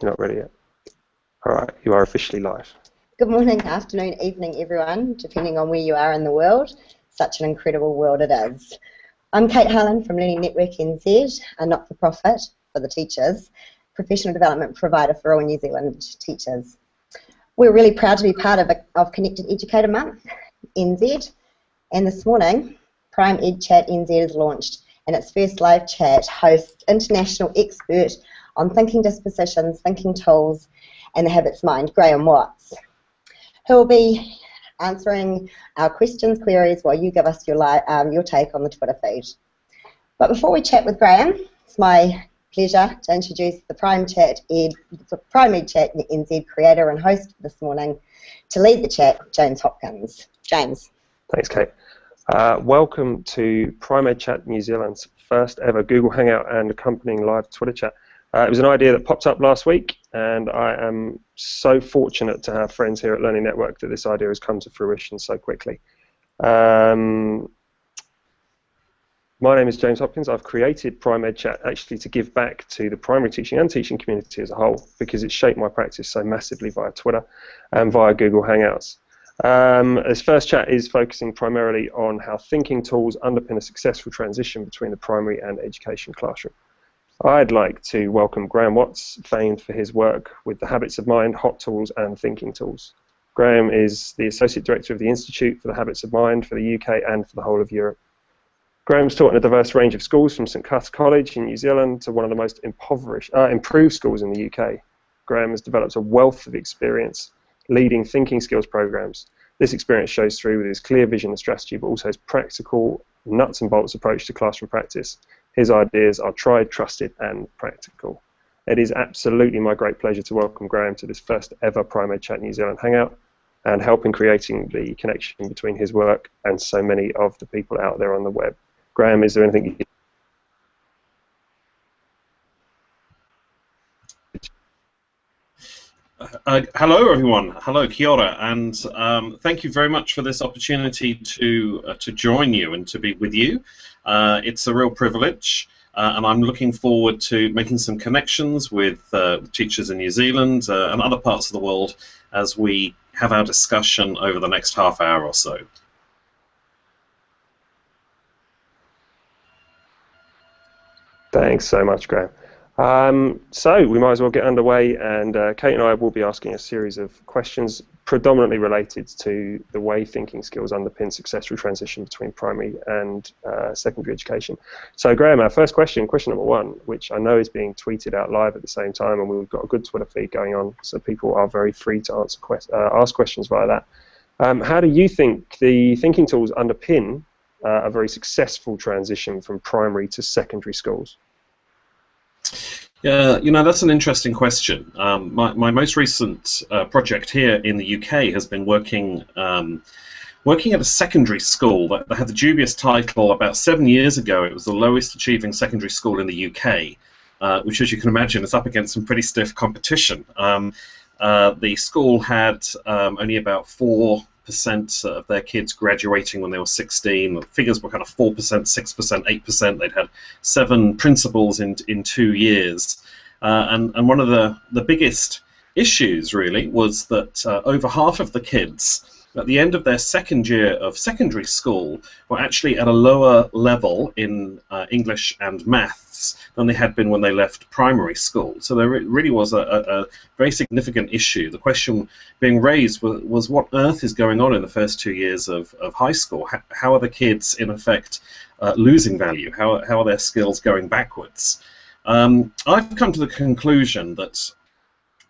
You're not ready yet. All right, you are officially live. Good morning, afternoon, evening, everyone, depending on where you are in the world. Such an incredible world it is. I'm Kate Harlan from Learning Network NZ, a not-for-profit for the teachers, professional development provider for all New Zealand teachers. We're really proud to be part of Connected Educator Month, NZ, and this morning, Prime EdChat NZ is launched, and its first live chat hosts international expert on thinking dispositions, thinking tools, and the habits mind, Graham Watts, who will be answering our questions, queries, while you give us your take on the Twitter feed. But before we chat with Graham, it's my pleasure to introduce the Prime EdChat NZ creator and host this morning. To lead the chat, James Hopkins. James. Thanks, Kate. Welcome to Prime EdChat New Zealand's first ever Google Hangout and accompanying live Twitter chat. It was an idea that popped up last week, and I am so fortunate to have friends here at Learning Network that this idea has come to fruition so quickly. My name is James Hopkins. I've created Prime EdChat actually to give back to the primary teaching and teaching community as a whole, because it's shaped my practice so massively via Twitter and via Google Hangouts. This first chat is focusing primarily on how thinking tools underpin a successful transition between the primary and education classroom. I'd like to welcome Graham Watts, famed for his work with the Habits of Mind, Hot Tools and Thinking Tools. Graham is the Associate Director of the Institute for the Habits of Mind for the UK and for the whole of Europe. Graham's taught in a diverse range of schools, from St Cuth's College in New Zealand to one of the most improved schools in the UK. Graham has developed a wealth of experience leading thinking skills programs. This experience shows through with his clear vision and strategy, but also his practical, nuts and bolts approach to classroom practice. His ideas are tried, trusted, and practical. It is absolutely my great pleasure to welcome Graham to this first ever Prime EdChat New Zealand Hangout and help in creating the connection between his work and so many of the people out there on the web. Graham, is there anything you Hello, everyone. Hello, kia ora, and thank you very much for this opportunity to join you and to be with you. It's a real privilege, and I'm looking forward to making some connections with teachers in New Zealand and other parts of the world as we have our discussion over the next half hour or so. Thanks so much, Graham. So we might as well get underway, and Kate and I will be asking a series of questions predominantly related to the way thinking skills underpin successful transition between primary and secondary education. So Graham, our first question number one, which I know is being tweeted out live at the same time, and we've got a good Twitter feed going on, so people are very free to ask questions via that. How do you think the thinking tools underpin a very successful transition from primary to secondary schools? Yeah, that's an interesting question. My most recent project here in the UK has been working at a secondary school that had the dubious title about 7 years ago. It was the lowest achieving secondary school in the UK, which, as you can imagine, is up against some pretty stiff competition. The school had only about 4% of their kids graduating when they were 16. The figures were kind of 4%, 6%, 8%. They'd had 7 principals in 2 years. And one of the biggest issues, really, was that over half of the kids at the end of their second year of secondary school were actually at a lower level in English and maths than they had been when they left primary school. So there really was a very significant issue. The question being raised was what on earth is going on in the first 2 years of high school? How are the kids, in effect, losing value? How are their skills going backwards? I've come to the conclusion that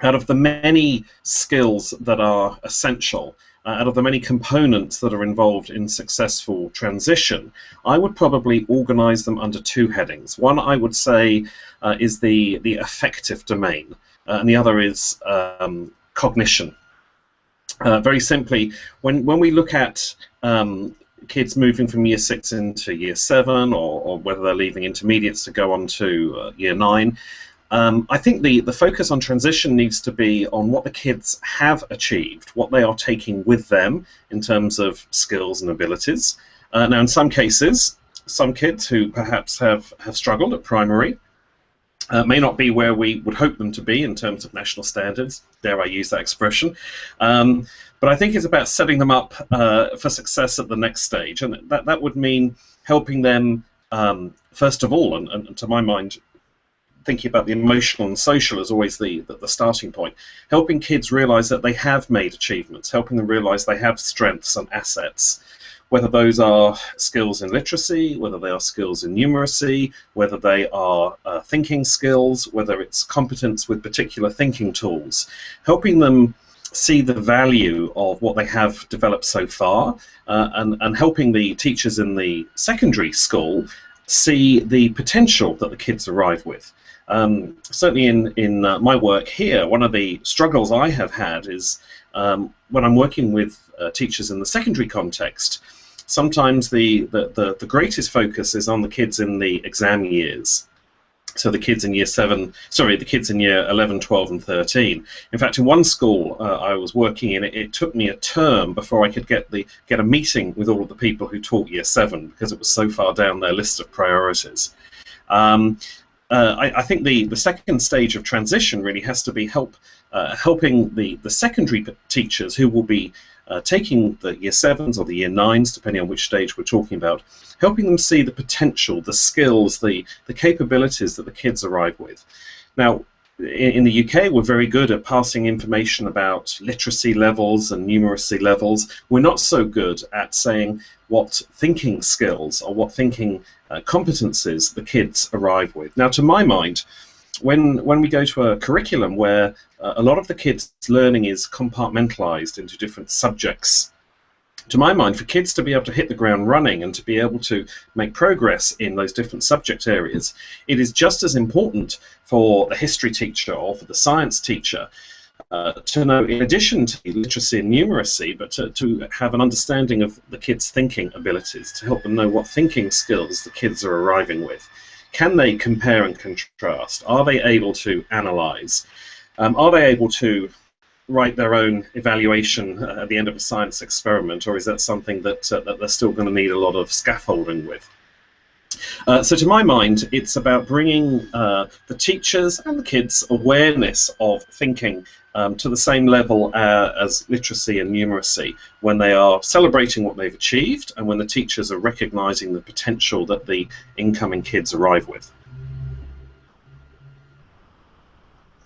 out of the many skills that are essential, out of the many components that are involved in successful transition, I would probably organize them under 2 headings. One, I would say, is the affective domain, and the other is cognition. Very simply, when we look at kids moving from year 6 into year 7, or whether they're leaving intermediates to go on to year 9, I think the focus on transition needs to be on what the kids have achieved, what they are taking with them in terms of skills and abilities. Now, in some cases, some kids who perhaps have struggled at primary May not be where we would hope them to be in terms of national standards, dare I use that expression, but I think it's about setting them up for success at the next stage, and that would mean helping them, first of all, and to my mind, thinking about the emotional and social as always the starting point, helping kids realise that they have made achievements, helping them realise they have strengths and assets, whether those are skills in literacy, whether they are skills in numeracy, whether they are thinking skills, whether it's competence with particular thinking tools, helping them see the value of what they have developed so far, and helping the teachers in the secondary school see the potential that the kids arrive with. Certainly in my work here, one of the struggles I have had is when I'm working with teachers in the secondary context, sometimes the greatest focus is on the kids in the exam years. So the kids in the kids in year 11, 12 and 13. In fact, in one school I was working in, it took me a term before I could get a meeting with all of the people who taught year 7, because it was so far down their list of priorities. I think the second stage of transition really has to be helping the secondary teachers who will be taking the year 7s or the year 9s, depending on which stage we're talking about, helping them see the potential, the skills, the capabilities that the kids arrive with. Now, in the UK, we're very good at passing information about literacy levels and numeracy levels. We're not so good at saying what thinking skills or what thinking competencies the kids arrive with. Now, to my mind, when we go to a curriculum where a lot of the kids' learning is compartmentalized into different subjects, to my mind, for kids to be able to hit the ground running and to be able to make progress in those different subject areas, it is just as important for the history teacher or for the science teacher to know, in addition to literacy and numeracy, but to have an understanding of the kids' thinking abilities, to help them know what thinking skills the kids are arriving with. Can they compare and contrast? Are they able to analyze? Are they able to write their own evaluation at the end of a science experiment, or is that something that they're still going to need a lot of scaffolding with? So to my mind, it's about bringing the teachers and the kids' awareness of thinking to the same level as literacy and numeracy, when they are celebrating what they've achieved and when the teachers are recognizing the potential that the incoming kids arrive with.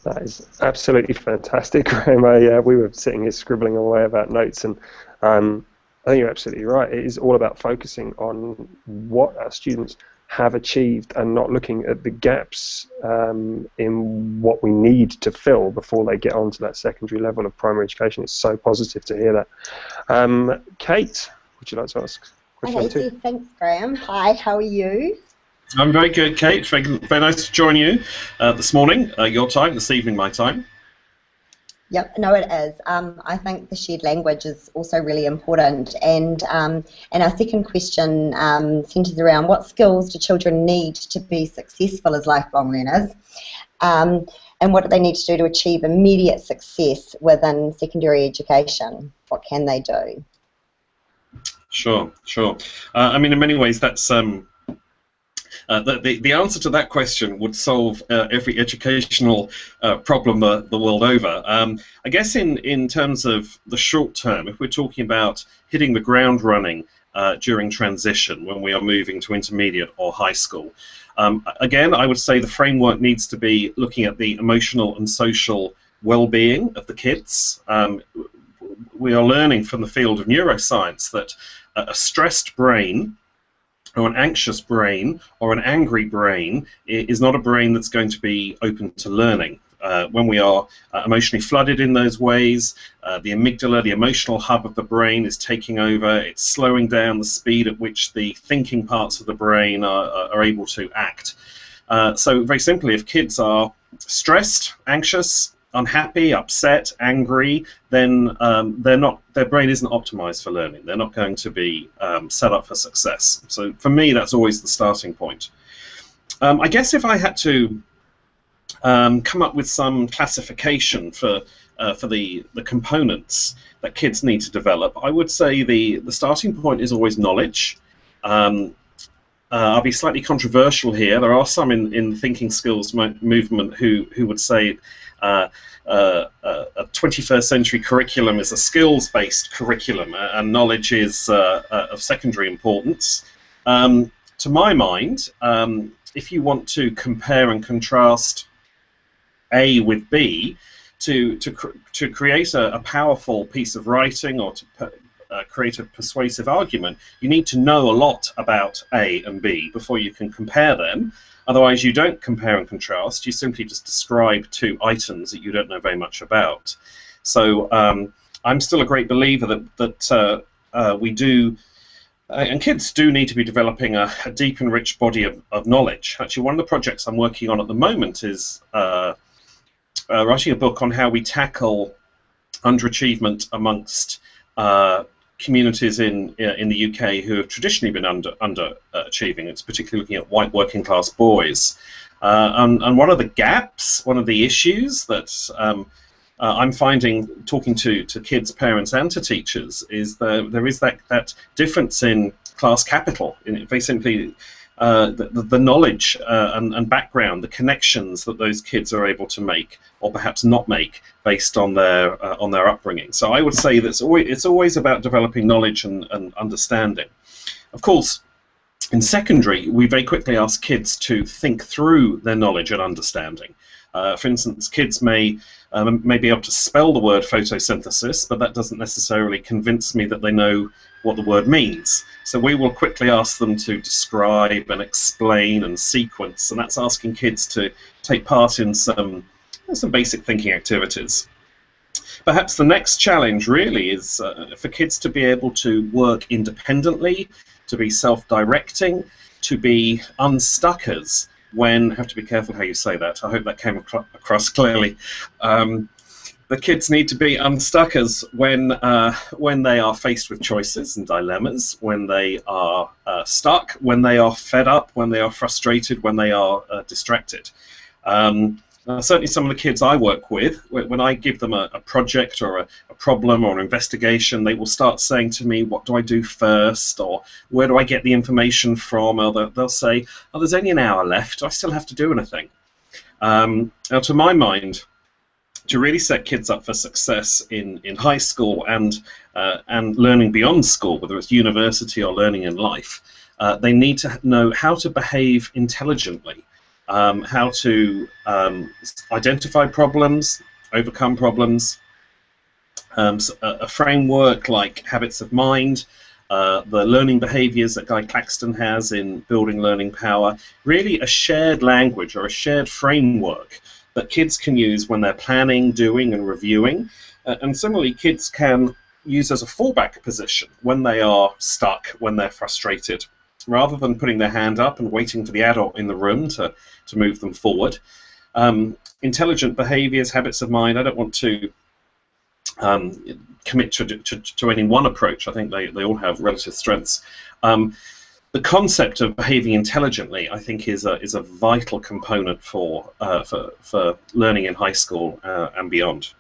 That is absolutely fantastic, Graham. We were sitting here scribbling away about notes, and I think you're absolutely right. It is all about focusing on what our students have achieved and not looking at the gaps in what we need to fill before they get on to that secondary level of primary education. It's so positive to hear that. Kate, would you like to ask a question or two? Thanks, Graham. Hi, how are you? I'm very good, Kate. Very nice to join you this morning, your time, this evening, my time. Yep, no, it is. I think the shared language is also really important. And our second question centres around what skills do children need to be successful as lifelong learners, and what do they need to do to achieve immediate success within secondary education? What can they do? Sure. I mean, in many ways, that's the answer to that question would solve every educational problem the world over. I guess in terms of the short term, if we're talking about hitting the ground running during transition when we are moving to intermediate or high school, again, I would say the framework needs to be looking at the emotional and social well-being of the kids. We are learning from the field of neuroscience that a stressed brain or an anxious brain or an angry brain is not a brain that's going to be open to learning. When we are emotionally flooded in those ways, the amygdala, the emotional hub of the brain, is taking over. It's slowing down the speed at which the thinking parts of the brain are able to act. So very simply, if kids are stressed, anxious, unhappy, upset, angry, then their brain isn't optimized for learning. They're not going to be set up for success. So for me, that's always the starting point. I guess if I had to come up with some classification for the components that kids need to develop, I would say the starting point is always knowledge. I'll be slightly controversial here. There are some in the thinking skills movement who would say a 21st century curriculum is a skills-based curriculum, and knowledge is of secondary importance. To my mind, if you want to compare and contrast A with B, to create a powerful piece of writing or to create a persuasive argument, you need to know a lot about A and B before you can compare them. Otherwise, you don't compare and contrast. You simply just describe two items that you don't know very much about. So I'm still a great believer that we do, and kids do need to be developing a deep and rich body of knowledge. Actually, one of the projects I'm working on at the moment is writing a book on how we tackle underachievement amongst communities in the UK who have traditionally been underachieving. It's particularly looking at white working class boys. And one of the gaps, one of the issues that I'm finding talking to kids, parents, and to teachers is there is that difference in class capital. Very simply, the knowledge and background, the connections that those kids are able to make, or perhaps not make, based on their upbringing. So I would say that it's always about developing knowledge and understanding. Of course, in secondary, we very quickly ask kids to think through their knowledge and understanding. For instance, kids may be able to spell the word photosynthesis, but that doesn't necessarily convince me that they know what the word means. So we will quickly ask them to describe and explain and sequence, and that's asking kids to take part in some basic thinking activities. Perhaps the next challenge really is for kids to be able to work independently, to be self-directing, to be unstuckers when, I have to be careful how you say that, I hope that came across clearly. The kids need to be unstuckers when they are faced with choices and dilemmas, when they are stuck, when they are fed up, when they are frustrated, when they are distracted. Certainly some of the kids I work with, when I give them a project or a problem or an investigation, they will start saying to me, what do I do first, or where do I get the information from, or they'll say, oh, there's only an hour left, do I still have to do anything? Now, to my mind, to really set kids up for success in high school and learning beyond school, whether it's university or learning in life, they need to know how to behave intelligently. How to identify problems, overcome problems, a framework like habits of mind, the learning behaviors that Guy Claxton has in Building Learning Power, really a shared language or a shared framework that kids can use when they're planning, doing, and reviewing. And similarly, kids can use as a fallback position when they are stuck, when they're frustrated, rather than putting their hand up and waiting for the adult in the room to move them forward. Intelligent behaviors, habits of mind, I don't want to commit to any one approach. I think they all have relative strengths. The concept of behaving intelligently, I think, is a vital component for learning in high school and beyond.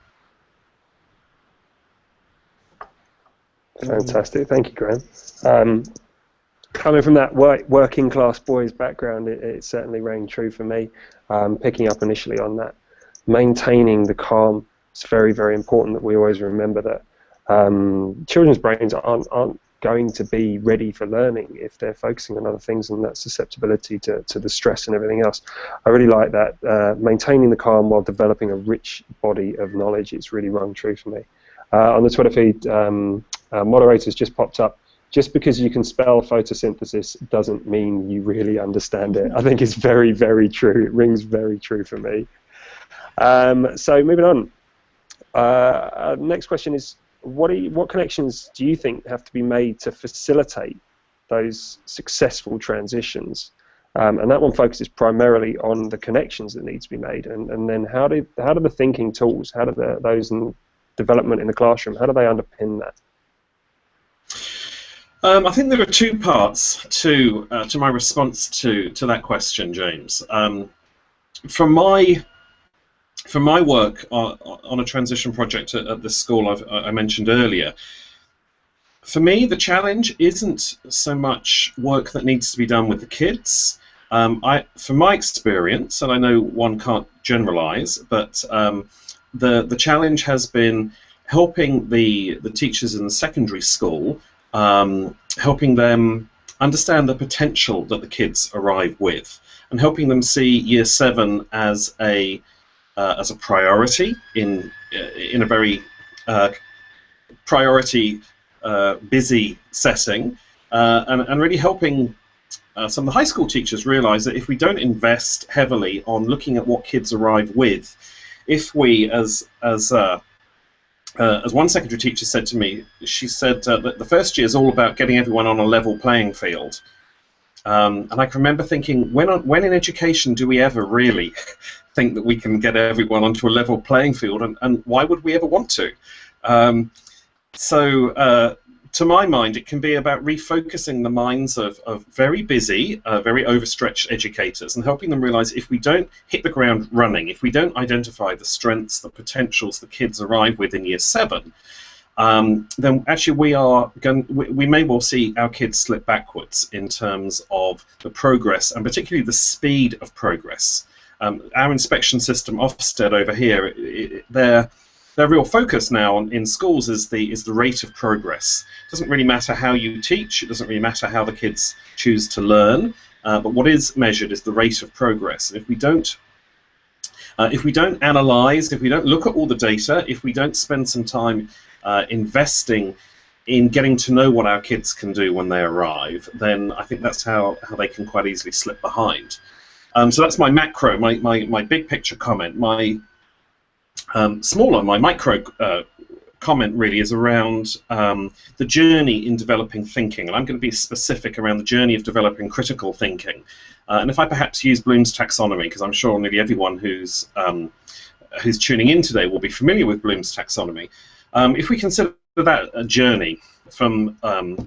Fantastic, thank you, Graham. Coming from that working class boys background, it certainly rang true for me. Picking up initially on that, maintaining the calm, it's very, very important that we always remember that children's brains aren't going to be ready for learning if they're focusing on other things, and that susceptibility to the stress and everything else. I really like that, maintaining the calm while developing a rich body of knowledge. It's really rung true for me. On the Twitter feed, moderators just popped up. Just because you can spell photosynthesis doesn't mean you really understand it. I think it's very, very true. It rings very true for me. So moving on. Next question is, what connections do you think have to be made to facilitate those successful transitions? And that one focuses primarily on the connections that need to be made. And then how do the thinking tools, how do those in development in the classroom, how do they underpin that? I think there are two parts to my response to that question, James. From my work on a transition project at this school I mentioned earlier, For me, the challenge isn't so much work that needs to be done with the kids. From my experience, and I know one can't generalize, but the challenge has been helping the teachers in the secondary school, helping them understand the potential that the kids arrive with, and helping them see Year 7 as a priority in a very priority busy setting, and really helping some of the high school teachers realise that if we don't invest heavily on looking at what kids arrive with, if we, as one secondary teacher said to me, she said that the first year is all about getting everyone on a level playing field. And I can remember thinking, when in education do we ever really think that we can get everyone onto a level playing field, and why would we ever want to? To my mind, it can be about refocusing the minds of very busy, very overstretched educators, and helping them realise if we don't hit the ground running, if we don't identify the strengths, the potentials the kids arrive with in Year 7, then actually we may well see our kids slip backwards in terms of the progress, and particularly the speed of progress. Our inspection system, Ofsted over here, their real focus now in schools is the rate of progress. It doesn't really matter how you teach, it doesn't really matter how the kids choose to learn, but what is measured is the rate of progress. And if we don't analyse, if we don't look at all the data, if we don't spend some time investing in getting to know what our kids can do when they arrive, then I think that's how they can quite easily slip behind. So that's my macro, my big picture comment. My my micro comment really is around the journey in developing thinking, and I'm going to be specific around the journey of developing critical thinking. And if I perhaps use Bloom's taxonomy, because I'm sure nearly everyone who's tuning in today will be familiar with Bloom's taxonomy, if we consider that a journey from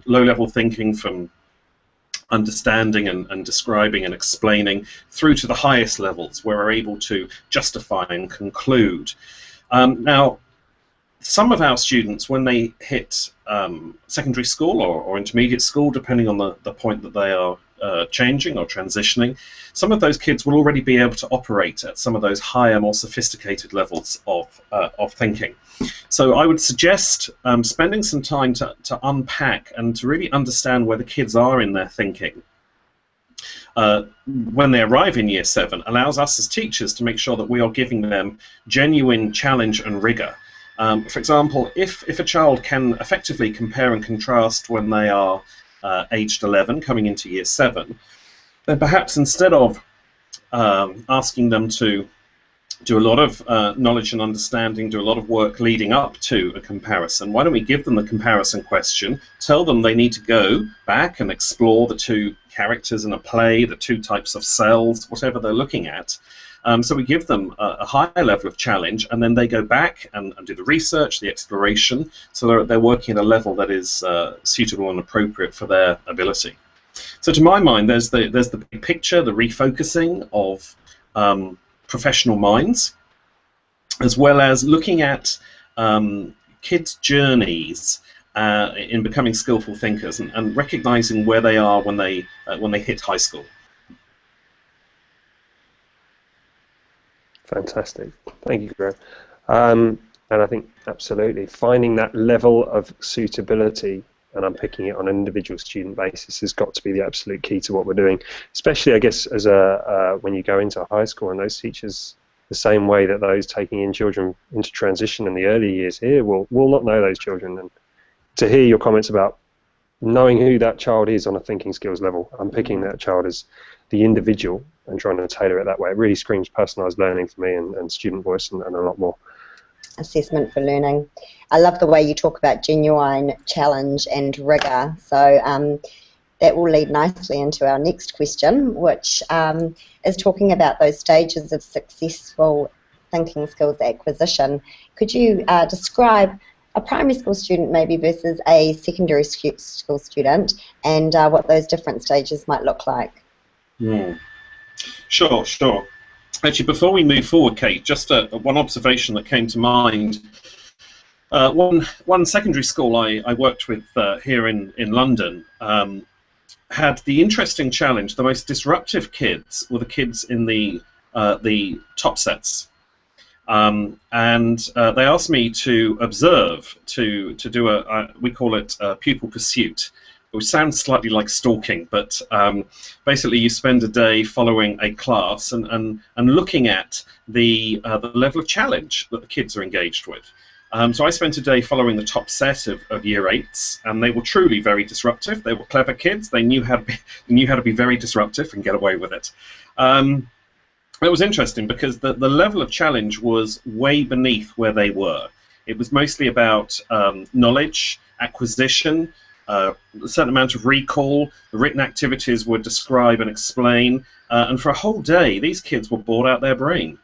low-level thinking, from understanding and describing and explaining, through to the highest levels where we're able to justify and conclude. Now, some of our students, when they hit secondary school or intermediate school, depending on the point that they are changing or transitioning, some of those kids will already be able to operate at some of those higher, more sophisticated levels of thinking. So I would suggest spending some time to unpack and to really understand where the kids are in their thinking. When they arrive in Year 7, allows us as teachers to make sure that we are giving them genuine challenge and rigour. For example, if a child can effectively compare and contrast when they are aged 11 coming into Year 7, then perhaps instead of asking them to do a lot of knowledge and understanding, do a lot of work leading up to a comparison, why don't we give them the comparison question, tell them they need to go back and explore the two characters in a play, the two types of cells, whatever they're looking at. So we give them a higher level of challenge, and then they go back and do the research, the exploration, so they're working at a level that is suitable and appropriate for their ability. So to my mind, there's the big picture, the refocusing of professional minds, as well as looking at kids' journeys in becoming skillful thinkers, and recognizing where they are when they hit high school. Fantastic. Thank you, Graham. And I think absolutely finding that level of suitability and unpicking it on an individual student basis has got to be the absolute key to what we're doing, especially, I guess, as when you go into high school, and those teachers, the same way that those taking in children into transition in the early years here will not know those children. And to hear your comments about knowing who that child is on a thinking skills level, unpicking that child as the individual and trying to tailor it that way, it really screams personalised learning for me, and student voice and a lot more. Assessment for learning. I love the way you talk about genuine challenge and rigour. So that will lead nicely into our next question, which is talking about those stages of successful thinking skills acquisition. Could you describe a primary school student maybe versus a secondary school student, and what those different stages might look like? Sure. Actually, before we move forward, Kate, just one observation that came to mind. One secondary school I worked with here in London had the interesting challenge. The most disruptive kids were the kids in the top sets. And they asked me to observe, to do we call it a pupil pursuit, which sounds slightly like stalking, but basically you spend a day following a class and looking at the level of challenge that the kids are engaged with. So I spent a day following the top set of Year 8s, and they were truly very disruptive. They were clever kids. They knew how to be very disruptive and get away with it. It was interesting because the level of challenge was way beneath where they were. It was mostly about knowledge, acquisition, a certain amount of recall. The written activities would describe and explain. And for a whole day, these kids were bored out their brain.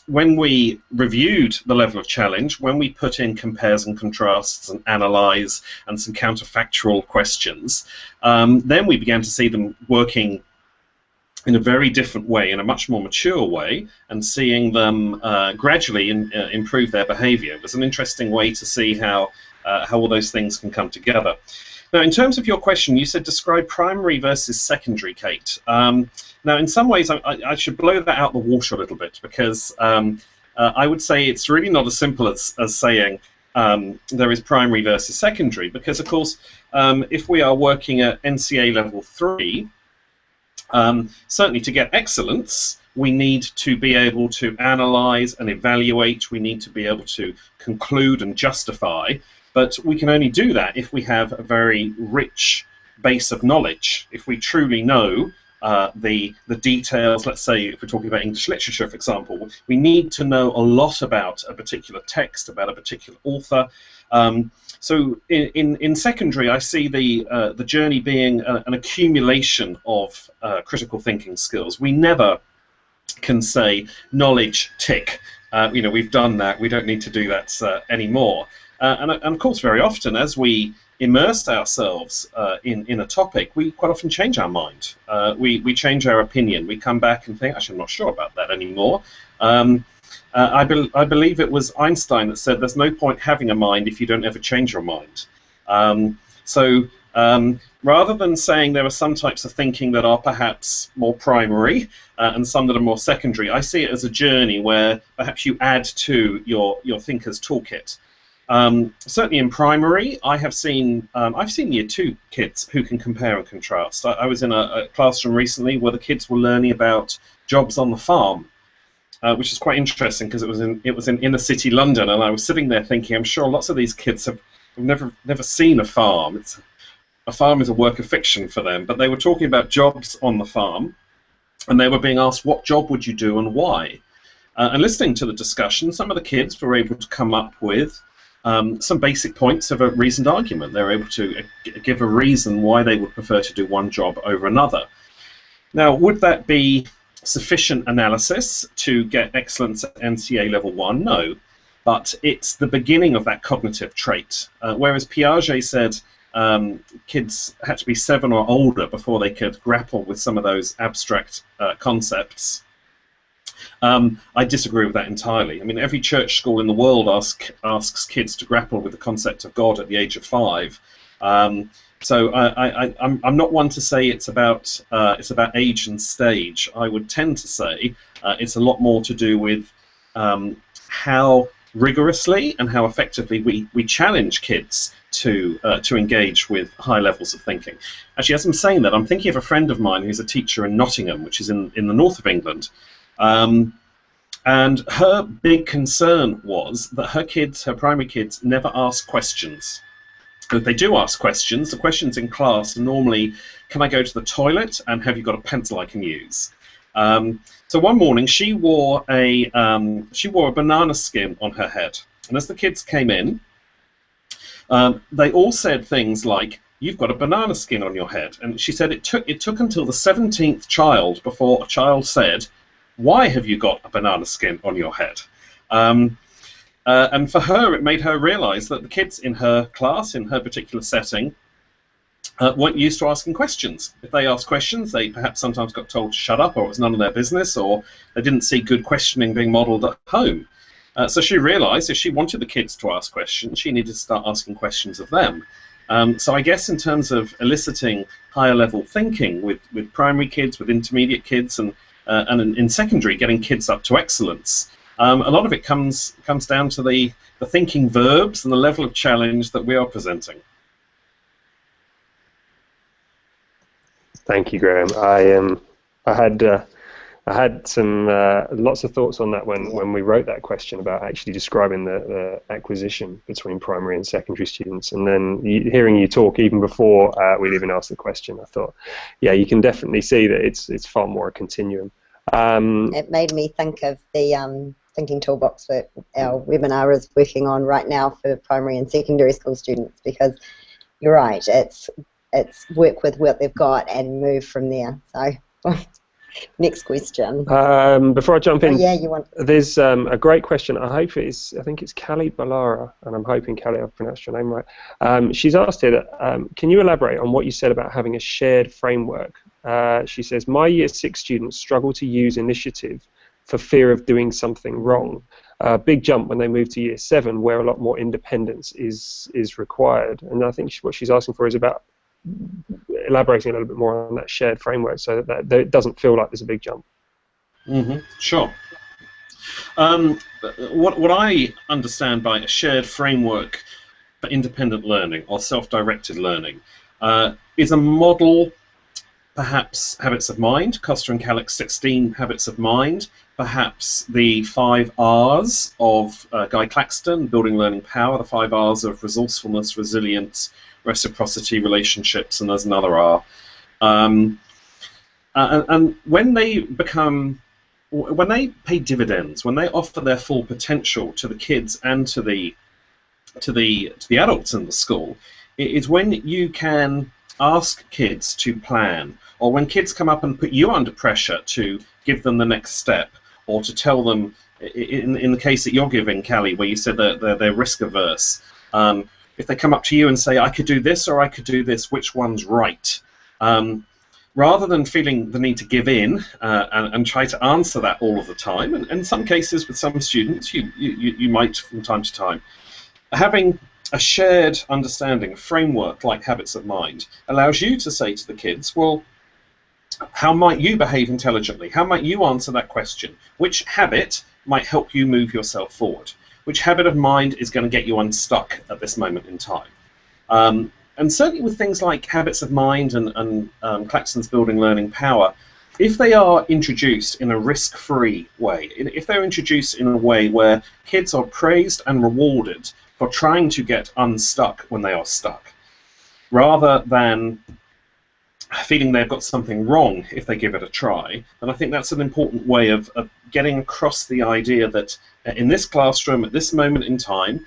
When we reviewed the level of challenge, when we put in compares and contrasts and analyze and some counterfactual questions, then we began to see them working in a very different way, in a much more mature way, and seeing them gradually improve their behavior. It was an interesting way to see how all those things can come together. Now, in terms of your question, you said describe primary versus secondary, Kate. Now, in some ways, I should blow that out the water a little bit, because I would say it's really not as simple as saying there is primary versus secondary, because, of course, if we are working at NCA level 3, certainly to get excellence, we need to be able to analyze and evaluate. We need to be able to conclude and justify. But we can only do that if we have a very rich base of knowledge. If we truly know the details, let's say if we're talking about English literature, for example, we need to know a lot about a particular text, about a particular author. So in secondary, I see the journey being an accumulation of critical thinking skills. We never can say knowledge tick. We've done that. We don't need to do that anymore. And of course, very often, as we immerse ourselves in a topic, we quite often change our mind. We change our opinion. We come back and think, actually, I'm not sure about that anymore. I believe it was Einstein that said there's no point having a mind if you don't ever change your mind. Rather than saying there are some types of thinking that are perhaps more primary and some that are more secondary, I see it as a journey where perhaps you add to your thinker's toolkit. Certainly in primary, I've seen Year 2 kids who can compare and contrast. I was in a classroom recently where the kids were learning about jobs on the farm, which is quite interesting because it was in inner city London, and I was sitting there thinking, I'm sure lots of these kids have never seen a farm. A farm is a work of fiction for them, but they were talking about jobs on the farm, and they were being asked, what job would you do and why? And listening to the discussion, some of the kids were able to come up with some basic points of a reasoned argument. They were able to give a reason why they would prefer to do one job over another. Now, would that be sufficient analysis to get excellence at NCA level 1? No, but it's the beginning of that cognitive trait. Whereas Piaget said kids had to be 7 or older before they could grapple with some of those abstract concepts, I disagree with that entirely. I mean, every church school in the world asks kids to grapple with the concept of God at the age of 5. So I'm not one to say it's about age and stage. I would tend to say it's a lot more to do with how rigorously and how effectively we challenge kids to engage with high levels of thinking. Actually, as I'm saying that, I'm thinking of a friend of mine who's a teacher in Nottingham, which is in the north of England. And her big concern was that her primary kids, never ask questions. If they do ask questions, the questions in class are normally, can I go to the toilet, and have you got a pencil I can use? So one morning she wore a banana skin on her head, and as the kids came in, they all said things like, "You've got a banana skin on your head," and she said it took until the 17th child before a child said, "Why have you got a banana skin on your head?" And for her, it made her realise that the kids in her class, in her particular setting, weren't used to asking questions. If they asked questions, they perhaps sometimes got told to shut up, or it was none of their business, or they didn't see good questioning being modelled at home. So she realised if she wanted the kids to ask questions, she needed to start asking questions of them. So I guess in terms of eliciting higher level thinking with primary kids, with intermediate kids, and in secondary, getting kids up to excellence, a lot of it comes down to the thinking verbs and the level of challenge that we are presenting. Thank you, Graham. I had some lots of thoughts on that when we wrote that question about actually describing the acquisition between primary and secondary students, and then hearing you talk even before we'd even asked the question, I thought, yeah, you can definitely see that it's far more a continuum. It made me think of the thinking toolbox that our webinar is working on right now for primary and secondary school students, because you're right, it's work with what they've got and move from there. So next question. Before I jump in, there's a great question. I think it's Callie Ballara, and I'm hoping, Callie, I've pronounced your name right. She's asked here that, can you elaborate on what you said about having a shared framework? She says, my Year 6 students struggle to use initiative for fear of doing something wrong. Big jump when they move to Year 7, where a lot more independence is required. And I think what she's asking for is about elaborating a little bit more on that shared framework, so that it doesn't feel like there's a big jump. Sure. What I understand by a shared framework for independent learning or self-directed learning is a model, perhaps Habits of Mind, Costa and Calix 16 Habits of Mind, perhaps the 5 R's of Guy Claxton, Building Learning Power, the 5 R's of resourcefulness, resilience, reciprocity, relationships, and there's another R. And when they pay dividends, when they offer their full potential to the kids and to the adults in the school, it is when you can ask kids to plan, or when kids come up and put you under pressure to give them the next step, or to tell them, in the case that you're giving, Callie, where you said that they're risk averse, if they come up to you and say, I could do this or I could do this, which one's right? Rather than feeling the need to give in and try to answer that all of the time, and in some cases with some students you might from time to time, having a shared understanding, a framework like Habits of Mind allows you to say to the kids, well, how might you behave intelligently? How might you answer that question? Which habit might help you move yourself forward? Which habit of mind is going to get you unstuck at this moment in time? And certainly with things like Habits of Mind and Claxton's Building Learning Power, if they are introduced in a risk-free way, if they're introduced in a way where kids are praised and rewarded for trying to get unstuck when they are stuck, rather than feeling they've got something wrong if they give it a try, then I think that's an important way of getting across the idea that in this classroom, at this moment in time,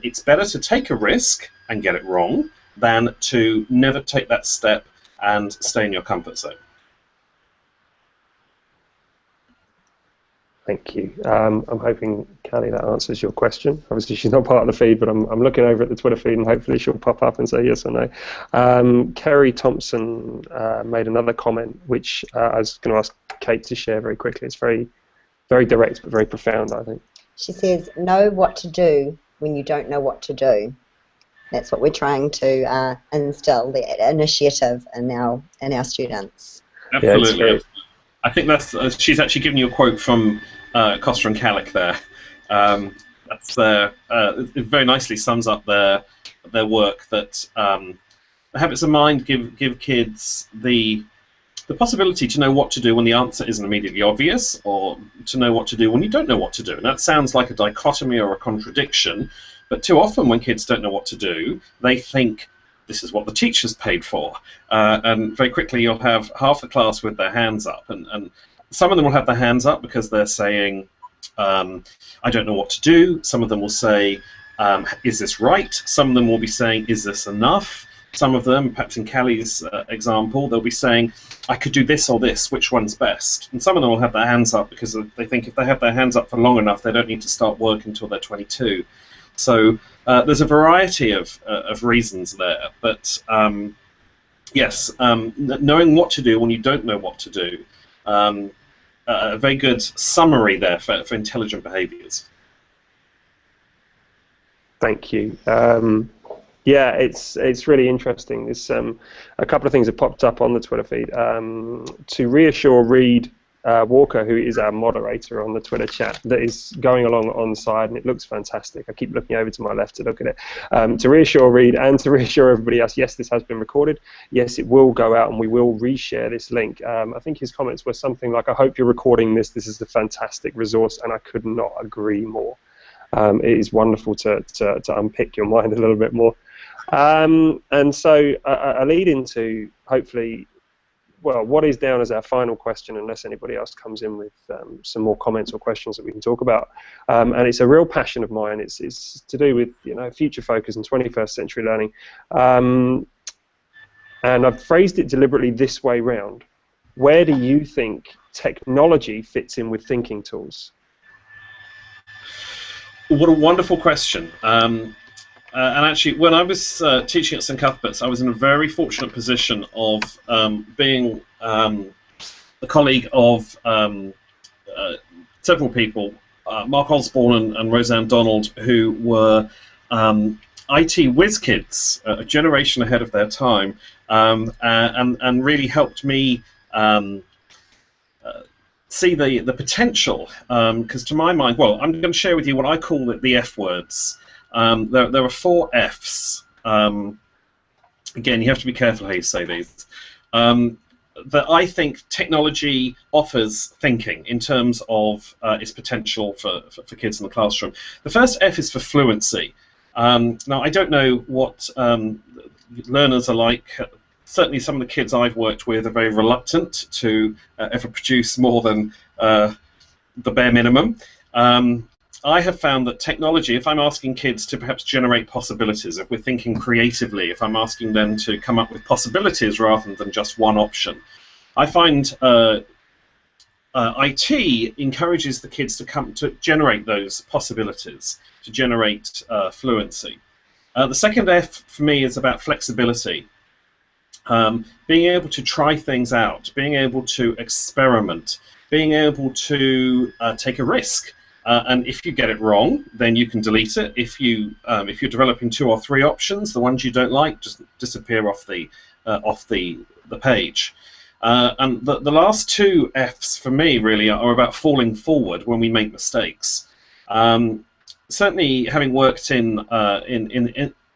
it's better to take a risk and get it wrong than to never take that step and stay in your comfort zone. Thank you. I'm hoping, Callie, that answers your question. Obviously, she's not part of the feed, but I'm looking over at the Twitter feed, and hopefully she'll pop up and say yes or no. Kerry Thompson made another comment, which I was going to ask Kate to share very quickly. It's very, very direct, but very profound, I think. She says, know what to do when you don't know what to do. That's what we're trying to instill, the initiative in our students. Absolutely. Yeah, I think that's she's actually given you a quote from Costa and Calix there. It very nicely sums up their work, that the Habits of Mind give kids the possibility to know what to do when the answer isn't immediately obvious, or to know what to do when you don't know what to do. And that sounds like a dichotomy or a contradiction, but too often when kids don't know what to do, they think this is what the teacher's paid for. And very quickly you'll have half the class with their hands up. And some of them will have their hands up because they're saying, I don't know what to do. Some of them will say, is this right? Some of them will be saying, is this enough? Some of them, perhaps in Callie's example, they'll be saying, I could do this or this, which one's best? And some of them will have their hands up because they think if they have their hands up for long enough, they don't need to start work until they're 22. So there's a variety of reasons there, but yes, knowing what to do when you don't know what to do, a very good summary there for intelligent behaviours. Thank you. Yeah, it's really interesting. There's a couple of things have popped up on the Twitter feed. To reassure Reed Walker, who is our moderator on the Twitter chat, that is going along on side, and it looks fantastic. I keep looking over to my left to look at it. To reassure Reed and to reassure everybody else, yes, this has been recorded. Yes, it will go out, and we will reshare this link. I think his comments were something like, "I hope you're recording this. This is a fantastic resource," and I could not agree more. It is wonderful to unpick your mind a little bit more. And so I lead into, hopefully, well, what is down as our final question, unless anybody else comes in with some more comments or questions that we can talk about. And it's a real passion of mine. It's to do with, future focus and 21st century learning. And I've phrased it deliberately this way round. Where do you think technology fits in with thinking tools? What a wonderful question. And actually, when I was teaching at St Cuthbert's, I was in a very fortunate position of being a colleague of several people, Mark Osborne and Roseanne Donald, who were IT whiz kids, a generation ahead of their time, and really helped me see the potential. Because to my mind, well, I'm going to share with you what I call the F words. There are 4 Fs. Again, you have to be careful how you say these. That I think technology offers thinking in terms of its potential for kids in the classroom. The first F is for fluency. Now, I don't know what learners are like. Certainly some of the kids I've worked with are very reluctant to ever produce more than the bare minimum. I have found that technology, if I'm asking kids to perhaps generate possibilities, if we're thinking creatively, if I'm asking them to come up with possibilities rather than just one option, I find IT encourages the kids to generate those possibilities, to generate fluency. The second F for me is about flexibility. Being able to try things out, being able to experiment, being able to take a risk. And if you get it wrong, then you can delete it. If you're developing 2 or 3 options, the ones you don't like just disappear off the page. And the last 2 Fs for me really are about falling forward when we make mistakes. Certainly, having worked in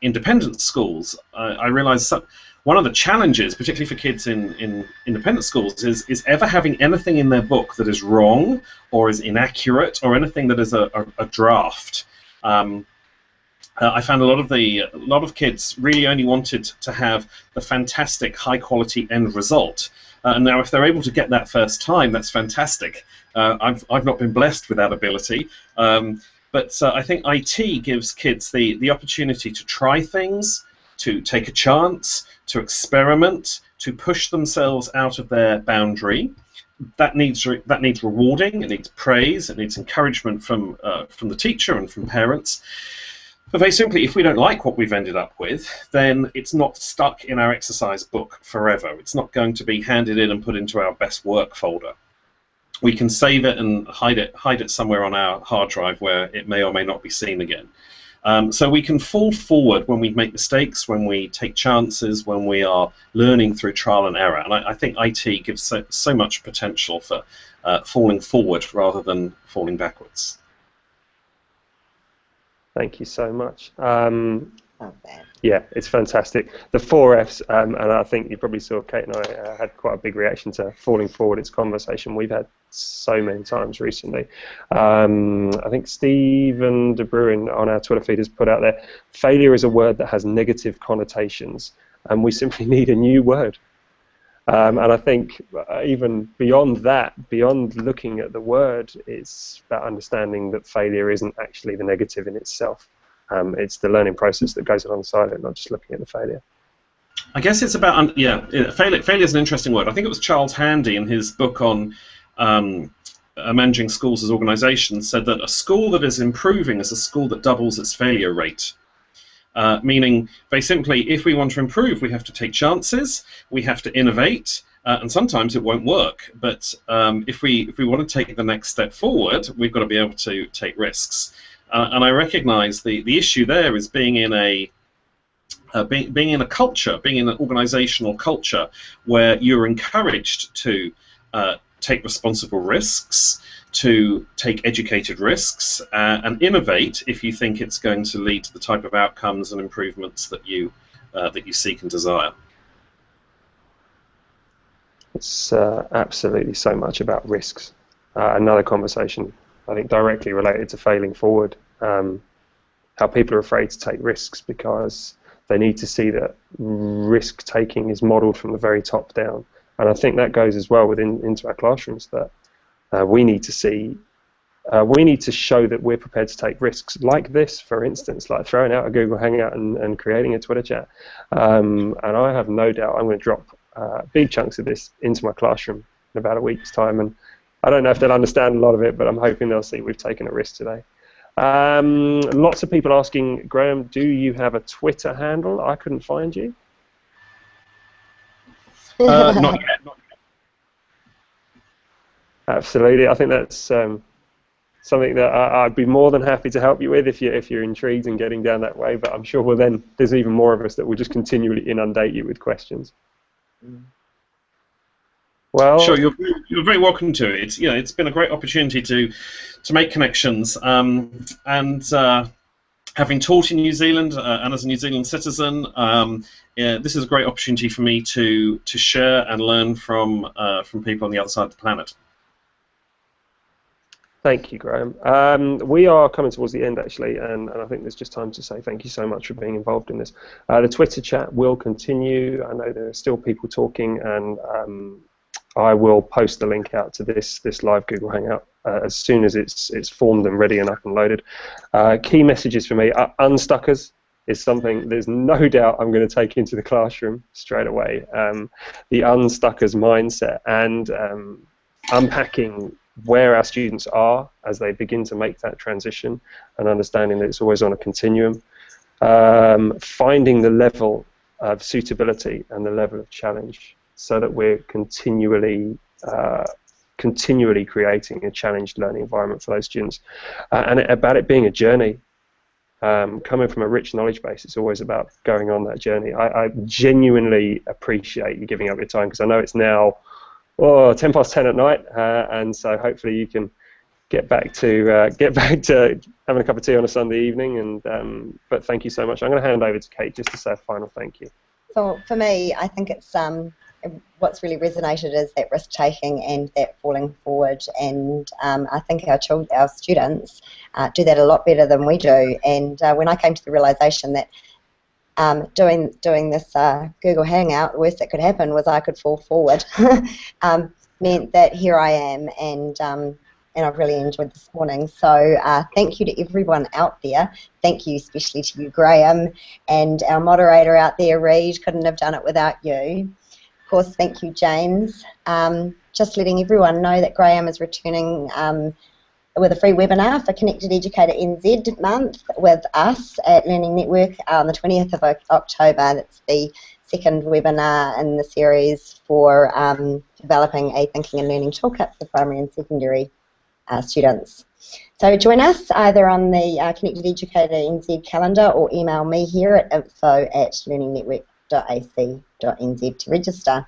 independent schools, I realised that one of the challenges, particularly for kids in independent schools, is ever having anything in their book that is wrong or is inaccurate or anything that is a draft. I found a lot of kids really only wanted to have the fantastic high quality end result. And now if they're able to get that first time, that's fantastic. I've not been blessed with that ability. But I think IT gives kids the opportunity to try things, to take a chance, to experiment, to push themselves out of their boundary. That needs rewarding. It needs praise. It needs encouragement from the teacher and from parents. But very simply, if we don't like what we've ended up with, then it's not stuck in our exercise book forever. It's not going to be handed in and put into our best work folder. We can save it and hide it somewhere on our hard drive where it may or may not be seen again. So we can fall forward when we make mistakes, when we take chances, when we are learning through trial and error. And I think IT gives so much potential for falling forward rather than falling backwards. Thank you so much. Not bad. Yeah, it's fantastic. The 4 Fs, and I think you probably saw Kate and I had quite a big reaction to falling forward. It's a conversation we've had so many times recently. I think Stephen De Bruin on our Twitter feed has put out there, failure is a word that has negative connotations, and we simply need a new word. And I think even beyond that, beyond looking at the word, it's about understanding that failure isn't actually the negative in itself. It's the learning process that goes alongside it, not just looking at the failure. I guess it's about, failure is an interesting word. I think it was Charles Handy in his book on managing schools as organizations said that a school that is improving is a school that doubles its failure rate. Meaning, very simply, if we want to improve, we have to take chances, we have to innovate, and sometimes it won't work. But if we want to take the next step forward, we've got to be able to take risks. And I recognise the issue there is being in a being in a culture, being in an organisational culture where you're encouraged to take responsible risks, to take educated risks, and innovate if you think it's going to lead to the type of outcomes and improvements that you seek and desire. It's absolutely so much about risks. Another conversation, I think, directly related to failing forward. How people are afraid to take risks because they need to see that risk taking is modelled from the very top down. And I think that goes as well into our classrooms, that we need to see, we need to show that we're prepared to take risks like this, for instance, like throwing out a Google Hangout and creating a Twitter chat. And I have no doubt I'm going to drop big chunks of this into my classroom in about a week's time. And I don't know if they'll understand a lot of it, but I'm hoping they'll see we've taken a risk today. Lots of people asking, Graham, do you have a Twitter handle? I couldn't find you. Not yet. Absolutely. I think that's something that I'd be more than happy to help you with if you're intrigued in getting down that way. But I'm sure there's even more of us that will just continually inundate you with questions. Well, sure, you're very welcome to it. It's been a great opportunity to make connections, and having taught in New Zealand and as a New Zealand citizen, this is a great opportunity for me to share and learn from people on the other side of the planet. Thank you, Graham. We are coming towards the end, actually, and I think there's just time to say thank you so much for being involved in this. The Twitter chat will continue. I know there are still people talking, and I will post the link out to this live Google Hangout as soon as it's formed and ready and up and loaded. Key messages for me: unstuckers is something there's no doubt I'm going to take into the classroom straight away. The unstuckers mindset and unpacking where our students are as they begin to make that transition, and understanding that it's always on a continuum. Finding the level of suitability and the level of challenge, so that we're continually creating a challenged learning environment for those students, and about it being a journey. Coming from a rich knowledge base, it's always about going on that journey. I genuinely appreciate you giving up your time, because I know it's now 10 past 10 at night, and so hopefully you can get back to having a cup of tea on a Sunday evening. And but thank you so much. I'm going to hand over to Kate just to say a final thank you. So for me, I think it's what's really resonated is that risk-taking and that falling forward, and I think our students do that a lot better than we do. And when I came to the realisation that doing this Google Hangout, the worst that could happen was I could fall forward, meant that here I am, and I've really enjoyed this morning. So thank you to everyone out there. Thank you especially to you, Graham, and our moderator out there, Reid. Couldn't have done it without you. Of course, thank you, James. Just letting everyone know that Graham is returning with a free webinar for Connected Educator NZ month with us at Learning Network on the 20th of October. That's the second webinar in the series for developing a thinking and learning toolkit for primary and secondary students. So join us either on the Connected Educator NZ calendar, or email me here at info@learningnetwork.ac.nz to register.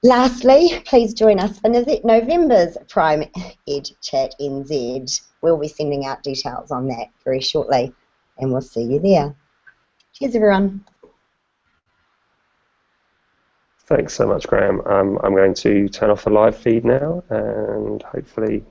Lastly, please join us for November's Prime Ed Chat NZ. We'll be sending out details on that very shortly, and we'll see you there. Cheers, everyone. Thanks so much, Graham. I'm going to turn off the live feed now, and hopefully